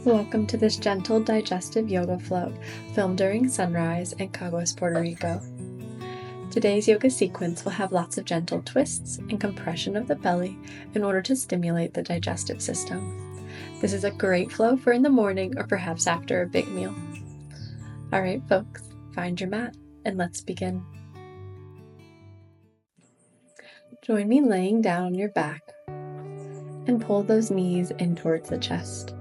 Welcome to this gentle digestive yoga flow filmed during sunrise in Caguas, Puerto Rico. Today's yoga sequence will have lots of gentle twists and compression of the belly in order to stimulate the digestive system. This is a great flow for in the morning or perhaps after a big meal. All right, folks, find your mat and let's begin. Join me laying down on your back and pull those knees in towards the chest.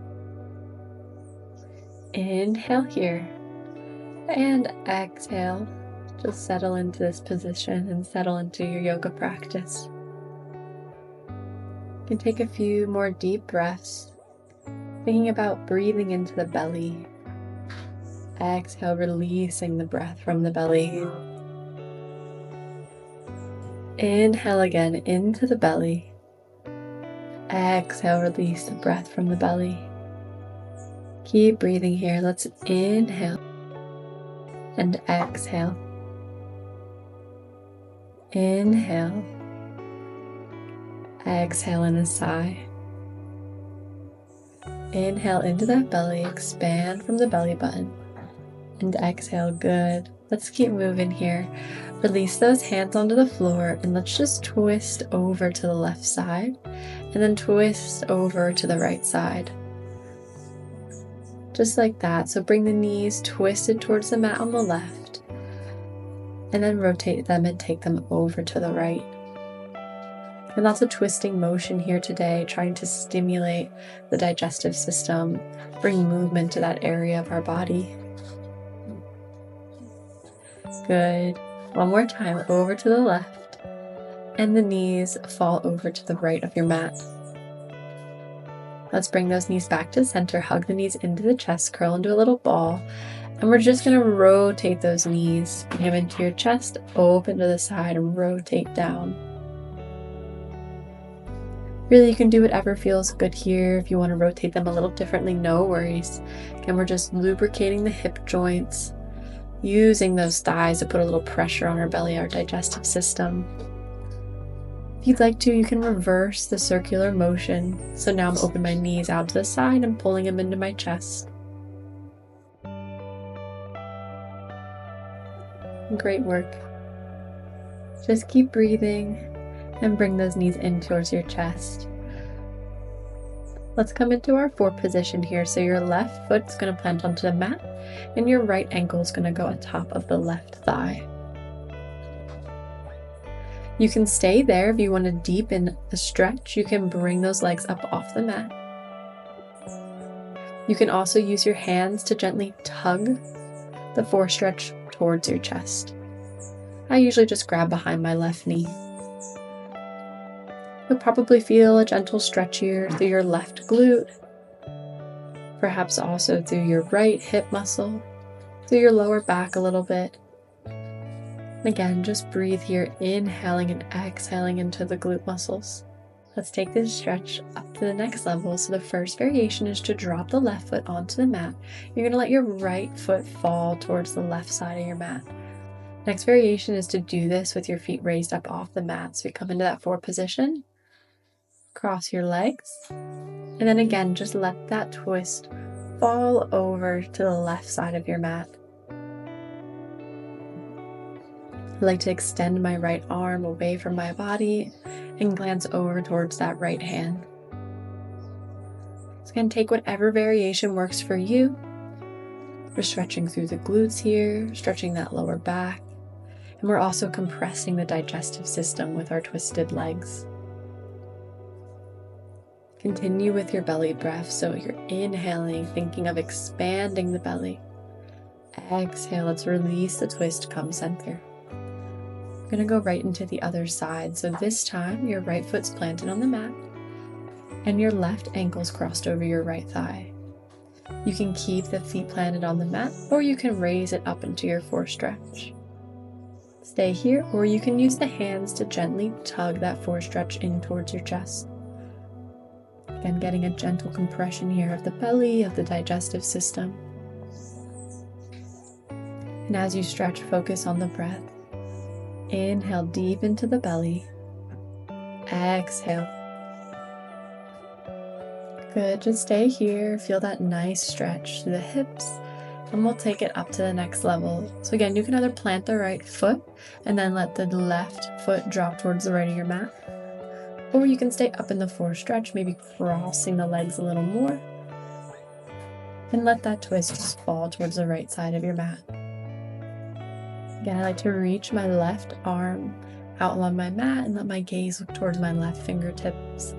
Inhale here and exhale. Just settle into this position and settle into your yoga practice. You can take a few more deep breaths, thinking about breathing into the belly. Exhale, releasing the breath from the belly. Inhale again into the belly. Exhale, release the breath from the belly. Keep breathing here. Let's inhale and exhale. Inhale. Exhale in a sigh. Inhale into that belly, expand from the belly button. And exhale, good. Let's keep moving here. Release those hands onto the floor and let's just twist over to the left side and then twist over to the right side. Just like that. So bring the knees twisted towards the mat on the left and then rotate them and take them over to the right. And lots of twisting motion here today, trying to stimulate the digestive system, bring movement to that area of our body. Good. One more time, over to the left, and the knees fall over to the right of your mat. Let's bring those knees back to center, hug the knees into the chest, curl into a little ball, and we're just going to rotate those knees. Bring them into your chest, open to the side, and rotate down. Really, you can do whatever feels good here. If you want to rotate them a little differently, no worries. Again, we're just lubricating the hip joints, using those thighs to put a little pressure on our belly, our digestive system. If you'd like to, you can reverse the circular motion. So now I'm opening my knees out to the side and pulling them into my chest. Great work. Just keep breathing and bring those knees in towards your chest. Let's come into our four position here. So your left foot's going to plant onto the mat and your right ankle is going to go on top of the left thigh. You can stay there. If you want to deepen the stretch, you can bring those legs up off the mat. You can also use your hands to gently tug the forestretch towards your chest. I usually just grab behind my left knee. You'll probably feel a gentle stretch here through your left glute, perhaps also through your right hip muscle, through your lower back a little bit. Again, just breathe here, inhaling and exhaling into the glute muscles. Let's take this stretch up to the next level. So the first variation is to drop the left foot onto the mat. You're going to let your right foot fall towards the left side of your mat. Next variation is to do this with your feet raised up off the mat. So we come into that four position, cross your legs, and then again, just let that twist fall over to the left side of your mat. I like to extend my right arm away from my body and glance over towards that right hand. So again, take whatever variation works for you. We're stretching through the glutes here, stretching that lower back, and we're also compressing the digestive system with our twisted legs. Continue with your belly breath. So you're inhaling, thinking of expanding the belly. Exhale, let's release the twist, come center. We're going to go right into the other side. So this time, your right foot's planted on the mat and your left ankle's crossed over your right thigh. You can keep the feet planted on the mat or you can raise it up into your forestretch. Stay here, or you can use the hands to gently tug that forestretch in towards your chest. Again, getting a gentle compression here of the belly, of the digestive system. And as you stretch, focus on the breath. Inhale deep into the belly. Exhale. Good, just stay here, feel that nice stretch through the hips, and we'll take it up to the next level. So again, you can either plant the right foot and then let the left foot drop towards the right of your mat, or you can stay up in the four stretch, maybe crossing the legs a little more, and let that twist just fall towards the right side of your mat. Again, I like to reach my left arm out along my mat and let my gaze look towards my left fingertips.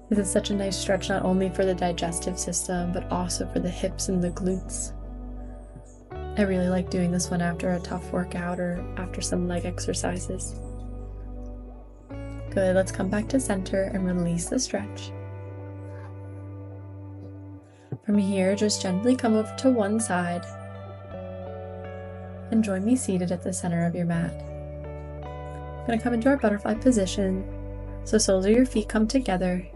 This is such a nice stretch, not only for the digestive system, but also for the hips and the glutes. I really like doing this one after a tough workout or after some leg exercises. Good, let's come back to center and release the stretch. From here, just gently come over to one side and join me seated at the center of your mat. I'm going to come into our butterfly position, so soles of your feet come together.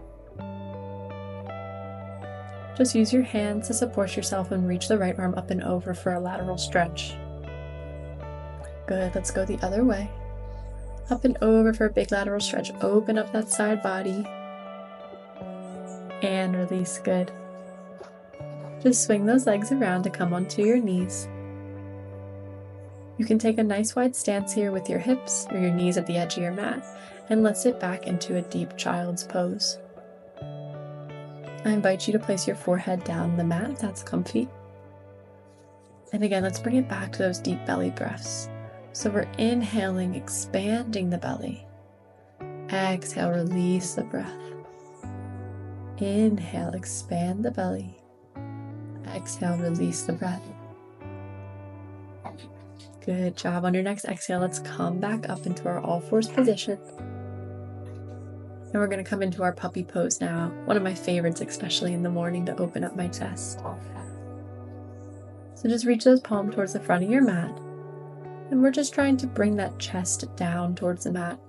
Just use your hands to support yourself and reach the right arm up and over for a lateral stretch. Good, let's go the other way. Up and over for a big lateral stretch. Open up that side body. And release, good. Just swing those legs around to come onto your knees. You can take a nice wide stance here with your hips or your knees at the edge of your mat, and let's sit back into a deep child's pose. I invite you to place your forehead down the mat if that's comfy. And again, let's bring it back to those deep belly breaths. So we're inhaling, expanding the belly. Exhale, release the breath. Inhale, expand the belly. Exhale, release the breath. Good job. On your next exhale, let's come back up into our all fours position. And we're going to come into our puppy pose now. One of my favorites, especially in the morning, to open up my chest. So just reach those palms towards the front of your mat. And we're just trying to bring that chest down towards the mat.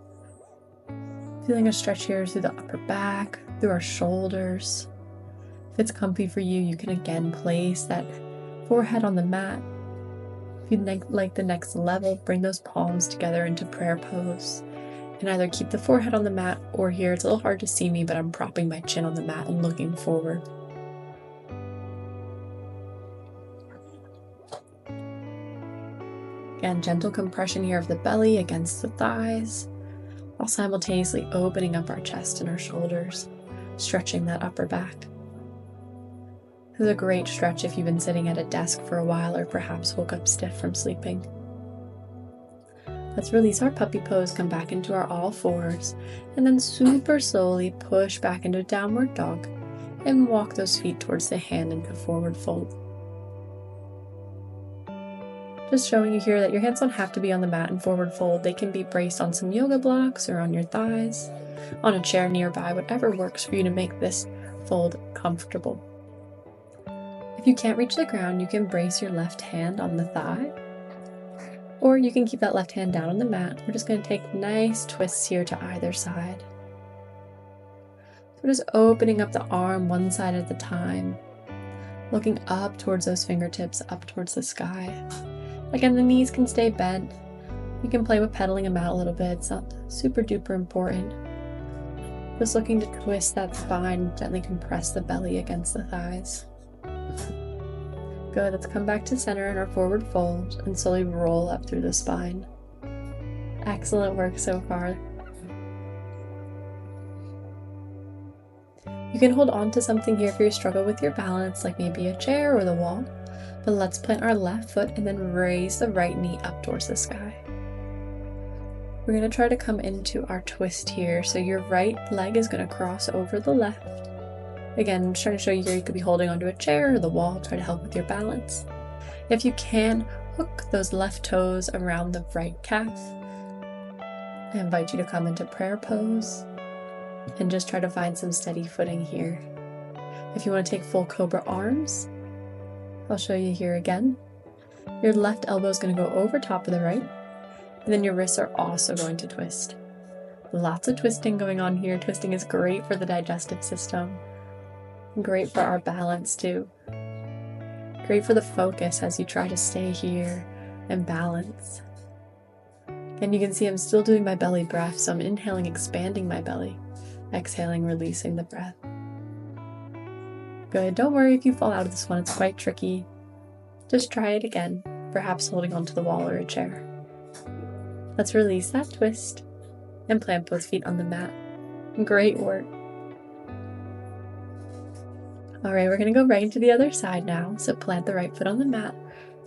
Feeling a stretch here through the upper back, through our shoulders. If it's comfy for you, you can again place that forehead on the mat. If you'd like the next level, bring those palms together into prayer pose. And either keep the forehead on the mat, or here, it's a little hard to see me, but I'm propping my chin on the mat and looking forward. Again, gentle compression here of the belly against the thighs, while simultaneously opening up our chest and our shoulders, stretching that upper back. This is a great stretch if you've been sitting at a desk for a while or perhaps woke up stiff from sleeping. Let's release our puppy pose, come back into our all fours, and then super slowly push back into downward dog and walk those feet towards the hand into forward fold. Just showing you here that your hands don't have to be on the mat in forward fold. They can be braced on some yoga blocks or on your thighs, on a chair nearby, whatever works for you to make this fold comfortable. If you can't reach the ground, you can brace your left hand on the thigh, or you can keep that left hand down on the mat. We're just going to take nice twists here to either side. So we're just opening up the arm one side at a time, looking up towards those fingertips, up towards the sky. Again, the knees can stay bent. You can play with pedaling them out a little bit. It's not super duper important. Just looking to twist that spine, gently compress the belly against the thighs. Good, let's come back to center in our forward fold and slowly roll up through the spine. Excellent work so far. You can hold on to something here if you struggle with your balance, like maybe a chair or the wall, but let's plant our left foot and then raise the right knee up towards the sky. We're going to try to come into our twist here, so your right leg is going to cross over the left. Again, I'm just trying to show you here, you could be holding onto a chair or the wall, try to help with your balance. If you can, hook those left toes around the right calf. I invite you to come into prayer pose and just try to find some steady footing here. If you want to take full cobra arms, I'll show you here again. Your left elbow is going to go over top of the right, and then your wrists are also going to twist. Lots of twisting going on here. Twisting is great for the digestive system. Great for our balance too. Great for the focus as you try to stay here and balance. And you can see I'm still doing my belly breath, so I'm inhaling, expanding my belly. Exhaling, releasing the breath. Good. Don't worry if you fall out of this one. It's quite tricky. Just try it again, perhaps holding onto the wall or a chair. Let's release that twist and plant both feet on the mat. Great work. All right, we're going to go right into the other side now. So plant the right foot on the mat.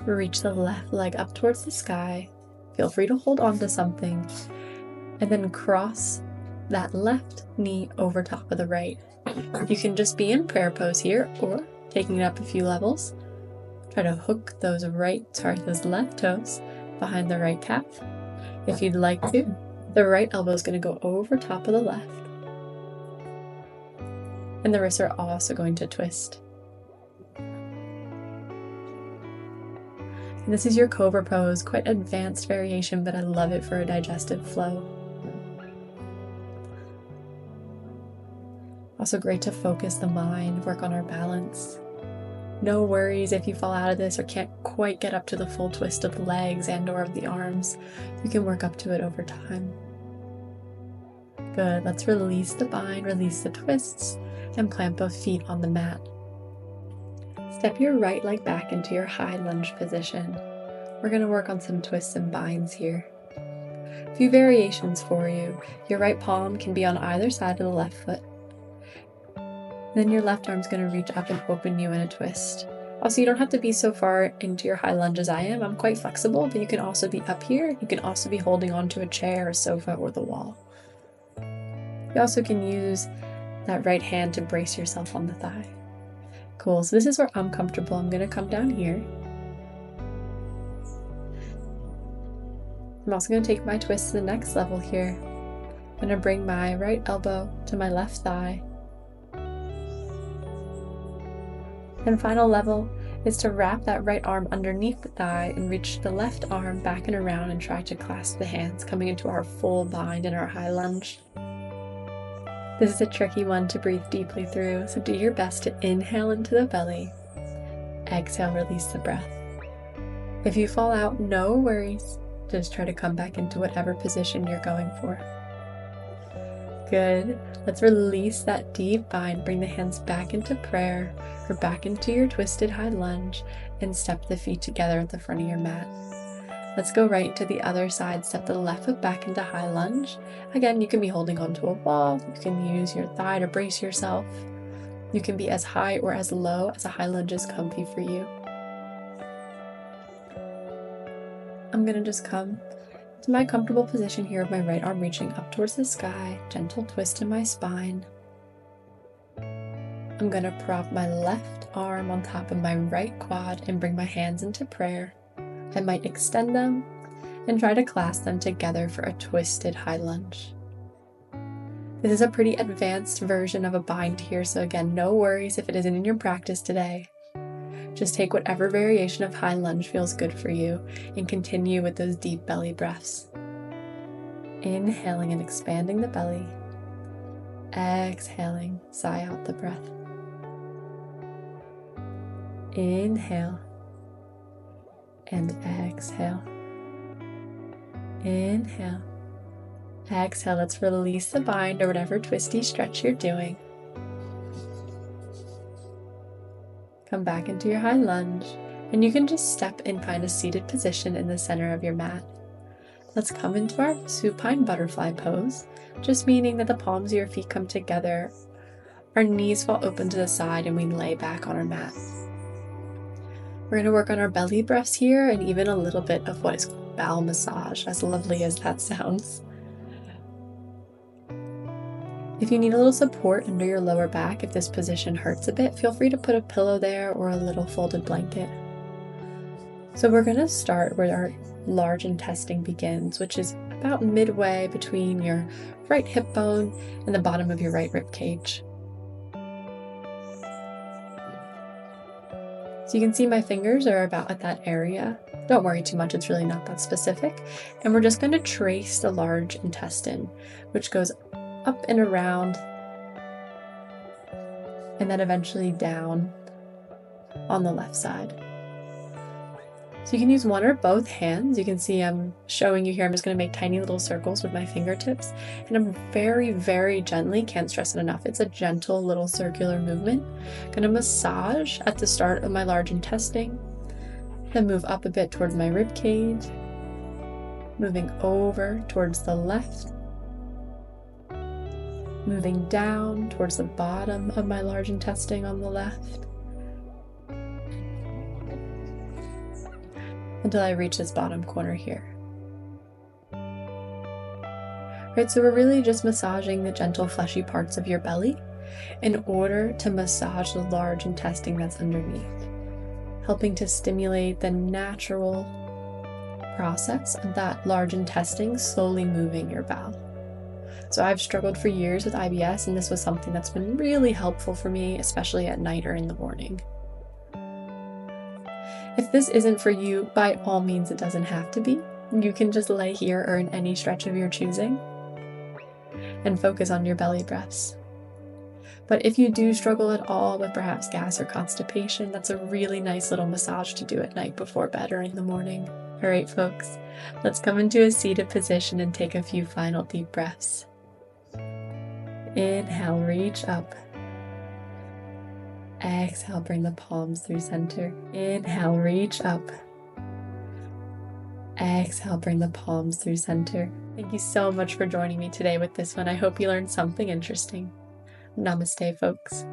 Reach the left leg up towards the sky. Feel free to hold on to something. And then cross that left knee over top of the right. You can just be in prayer pose here, or taking it up a few levels. Try to hook those left toes behind the right calf. If you'd like to, the right elbow is going to go over top of the left. And the wrists are also going to twist. And this is your cobra pose, quite advanced variation, but I love it for a digestive flow. Also great to focus the mind, work on our balance. No worries if you fall out of this or can't quite get up to the full twist of the legs and or of the arms. You can work up to it over time. Good, let's release the bind, release the twists, and plant both feet on the mat. Step your right leg back into your high lunge position. We're going to work on some twists and binds here. A few variations for you. Your right palm can be on either side of the left foot. Then your left arm's going to reach up and open you in a twist. Also, you don't have to be so far into your high lunge as I am. I'm quite flexible, but you can also be up here. You can also be holding onto a chair, a sofa, or the wall. You also can use that right hand to brace yourself on the thigh. Cool, so this is where I'm comfortable. I'm going to come down here. I'm also going to take my twist to the next level here. I'm going to bring my right elbow to my left thigh. And final level is to wrap that right arm underneath the thigh and reach the left arm back and around and try to clasp the hands, coming into our full bind in our high lunge. This is a tricky one to breathe deeply through, so do your best to inhale into the belly. Exhale, release the breath. If you fall out, no worries. Just try to come back into whatever position you're going for. Good. Let's release that deep bind. Bring the hands back into prayer or back into your twisted high lunge and step the feet together at the front of your mat. Let's go right to the other side. Step the left foot back into high lunge. Again, you can be holding onto a wall. You can use your thigh to brace yourself. You can be as high or as low as a high lunge is comfy for you. I'm going to just come to my comfortable position here with my right arm reaching up towards the sky, gentle twist in my spine. I'm going to prop my left arm on top of my right quad and bring my hands into prayer. I might extend them and try to clasp them together for a twisted high lunge. This is a pretty advanced version of a bind here, so again, no worries if it isn't in your practice today. Just take whatever variation of high lunge feels good for you and continue with those deep belly breaths. Inhaling and expanding the belly. Exhaling, sigh out the breath. Inhale and exhale. Inhale. Exhale. Let's release the bind or whatever twisty stretch you're doing. Come back into your high lunge, and you can just step in kind of seated position in the center of your mat. Let's come into our supine butterfly pose, just meaning that the palms of your feet come together, our knees fall open to the side, and we lay back on our mat. We're going to work on our belly breaths here and even a little bit of what is called bowel massage, as lovely as that sounds. If you need a little support under your lower back, if this position hurts a bit, feel free to put a pillow there or a little folded blanket. So we're going to start where our large intestine begins, which is about midway between your right hip bone and the bottom of your right rib cage. So you can see my fingers are about at that area. Don't worry too much, it's really not that specific. And we're just going to trace the large intestine, which goes up and around, and then eventually down on the left side. So you can use one or both hands. You can see I'm showing you here. I'm just going to make tiny little circles with my fingertips. And I'm very, very gently, can't stress it enough, it's a gentle little circular movement. I'm going to massage at the start of my large intestine, then move up a bit towards my rib cage, moving over towards the left, moving down towards the bottom of my large intestine on the left, until I reach this bottom corner here. Right, so we're really just massaging the gentle fleshy parts of your belly in order to massage the large intestine that's underneath, helping to stimulate the natural process of that large intestine slowly moving your bowel. So I've struggled for years with IBS, and this was something that's been really helpful for me, especially at night or in the morning. If this isn't for you, by all means, it doesn't have to be. You can just lay here or in any stretch of your choosing and focus on your belly breaths. But if you do struggle at all with perhaps gas or constipation, that's a really nice little massage to do at night before bed or in the morning. All right, folks, let's come into a seated position and take a few final deep breaths. Inhale, reach up. Exhale, bring the palms through center. Inhale, reach up. Exhale, bring the palms through center. Thank you so much for joining me today with this one. I hope you learned something interesting. Namaste, folks.